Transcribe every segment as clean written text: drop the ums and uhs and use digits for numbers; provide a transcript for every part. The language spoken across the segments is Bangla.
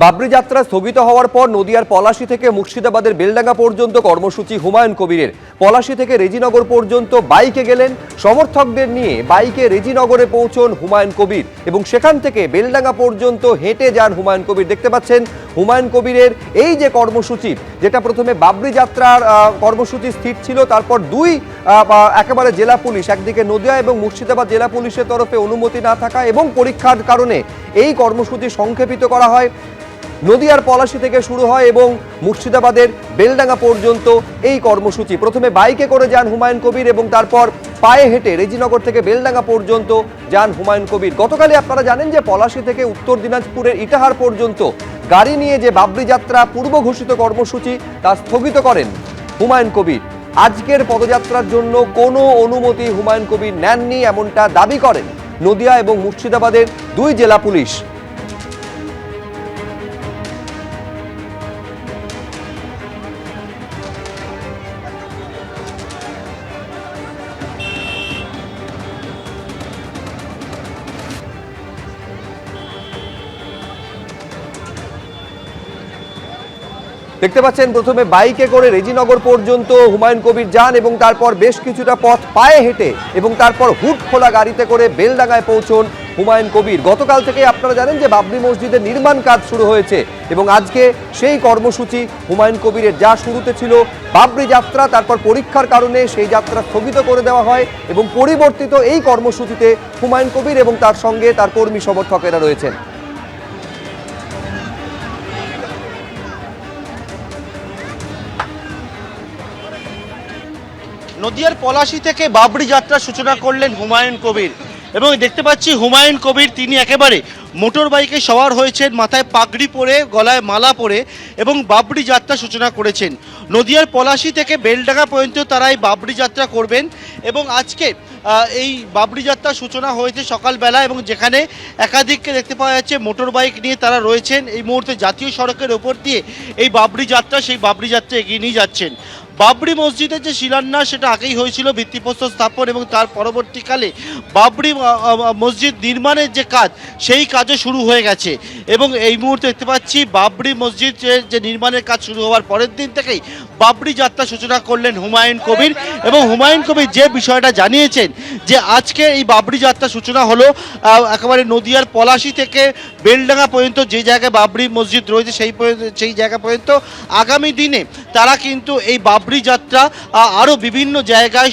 বাবরি যাত্রা স্থগিত হওয়ার পর নদিয়ার পলাশী থেকে মুর্শিদাবাদের বেলডাঙ্গা পর্যন্ত কর্মসূচি হুমায়ুন কবিরের। পলাশী থেকে রেজিনগর পর্যন্ত বাইকে গেলেন, সমর্থকদের নিয়ে বাইকে রেজিনগরে পৌঁছন হুমায়ুন কবির এবং সেখান থেকে বেলডাঙ্গা পর্যন্ত হেঁটে যান হুমায়ুন কবির। দেখতে পাচ্ছেন হুমায়ুন কবিরের এই যে কর্মসূচি, যেটা প্রথমে বাবরি যাত্রার কর্মসূচি স্থির ছিল, তারপর দুই একেবারে জেলা পুলিশ, একদিকে নদিয়া এবং মুর্শিদাবাদ জেলা পুলিশের তরফে অনুমতি না থাকা এবং পরীক্ষার কারণে এই কর্মসূচি সংক্ষেপিত করা হয়। নদিয়ার পলাশী থেকে শুরু হয় এবং মুর্শিদাবাদের বেলডাঙ্গা পর্যন্ত এই কর্মসূচি। প্রথমে বাইকে করে যান হুমায়ুন কবির এবং তারপর পায়ে হেঁটে রেজিনগর থেকে বেলডাঙ্গা পর্যন্ত যান হুমায়ুন কবির। গতকালই আপনারা জানেন যে পলাশী থেকে উত্তর দিনাজপুরের ইটাহার পর্যন্ত গাড়ি নিয়ে যে বাবরি যাত্রা পূর্ব ঘোষিত কর্মসূচি তা স্থগিত করেন হুমায়ুন কবির। আজকের পদযাত্রার জন্য কোনো অনুমতি হুমায়ুন কবির নেননি, এমনটা দাবি করেন নদিয়া এবং মুর্শিদাবাদের দুই জেলা পুলিশ। দেখতে পাচ্ছেন প্রথমে বাইকে করে রেজিনগর পর্যন্ত হুমায়ুন কবির যান এবং তারপর বেশ কিছুটা পথ পায়ে হেঁটে এবং তারপর হুড খোলা গাড়িতে করে বেলডাঙ্গায় পৌঁছন হুমায়ুন কবির। গতকাল থেকে আপনারা জানেন যে বাবরি মসজিদের নির্মাণ কাজ শুরু হয়েছে এবং আজকে সেই কর্মসূচি হুমায়ুন কবিরের, যা শুরুতে ছিল বাবরি যাত্রা, তারপর পরীক্ষার কারণে সেই যাত্রা স্থগিত করে দেওয়া হয় এবং পরিবর্তিত এই কর্মসূচিতে হুমায়ুন কবির এবং তার সঙ্গে তার কর্মী সমর্থকেরা রয়েছেন। নদিয়ার পলাশী থেকে বাবরি যাত্রার সূচনা করলেন হুমায়ুন কবির এবং দেখতে পাচ্ছি হুমায়ুন কবির তিনি একেবারে মোটর বাইকে সওয়ার হয়েছেন, মাথায় পাগড়ি পরে, গলায় মালা পরে এবং বাবরি যাত্রা সূচনা করেছেন। নদিয়ার পলাশী থেকে বেলডাঙ্গা পর্যন্ত তারা এই বাবরি যাত্রা করবেন এবং আজকে এই বাবরি যাত্রার সূচনা হয়েছে সকালবেলা এবং যেখানে একাধিককে দেখতে পাওয়া যাচ্ছে মোটর বাইক নিয়ে তারা রয়েছেন। এই মুহূর্তে জাতীয় সড়কের ওপর দিয়ে এই বাবরি যাত্রা, সেই বাবরি যাত্রা এগিয়ে নিয়ে যাচ্ছেন। বাবরি মসজিদের যে শিলান্যাস সেটা আগেই হয়েছিল, ভিত্তিপ্রস্তর স্থাপন, এবং তার পরবর্তীকালে বাবরি মসজিদ নির্মাণের যে কাজ সেই কাজও শুরু হয়ে গেছে এবং এই মুহূর্তে দেখতে পাচ্ছি বাবরি মসজিদ যে নির্মাণের কাজ শুরু হওয়ার পরের দিন থেকেই বাবরি যাত্রা সূচনা করলেন হুমায়ুন কবির এবং হুমায়ুন কবির যে বিষয়টা জানিয়েছেন যে আজকে এই বাবরি যাত্রা সূচনা হলো একেবারে নদিয়ার পলাশী থেকে বেলডাঙ্গা পর্যন্ত যে জায়গায় বাবরি মসজিদ রয়েছে সেই জায়গা পর্যন্ত আগামী দিনে তারা কিন্তু এই বাবরি যাত্রা আরও বিভিন্ন জায়গায়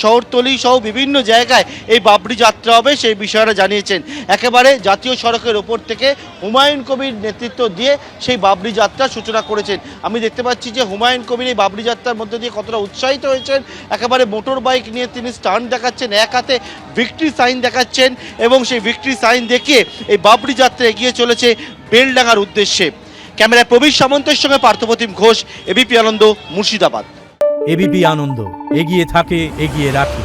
শহরতলি সহ বিভিন্ন জায়গায় এই বাবরি যাত্রা হবে, সেই বিষয়টা জানিয়েছেন। একেবারে জাতীয় সড়কের ওপর থেকে হুমায়ুন কবির নেতৃত্ব দিয়ে সেই বাবরি যাত্রার সূচনা করেছেন। আমি দেখতে পাচ্ছি যে হুমায়ুন কবির এই বাবরি যাত্রার মধ্যে দিয়ে কতটা উৎসাহিত হয়েছেন। একেবারে মোটর বাইক নিয়ে তিনি স্টান্ট দেখাচ্ছেন, এক হাতে ভিক্টরি সাইন দেখাচ্ছেন এবং সেই ভিক্টরি সাইন দেখিয়ে এই বাবরি যাত্রা এগিয়ে চলেছে বেলডাঙ্গার উদ্দেশ্যে। ক্যামেরায় প্রবীর সামন্তের সঙ্গে পার্থপ্রতিম ঘোষ, এবিপি আনন্দ, মুর্শিদাবাদ। এবিপি আনন্দ, এগিয়ে থাকে, এগিয়ে রাখে।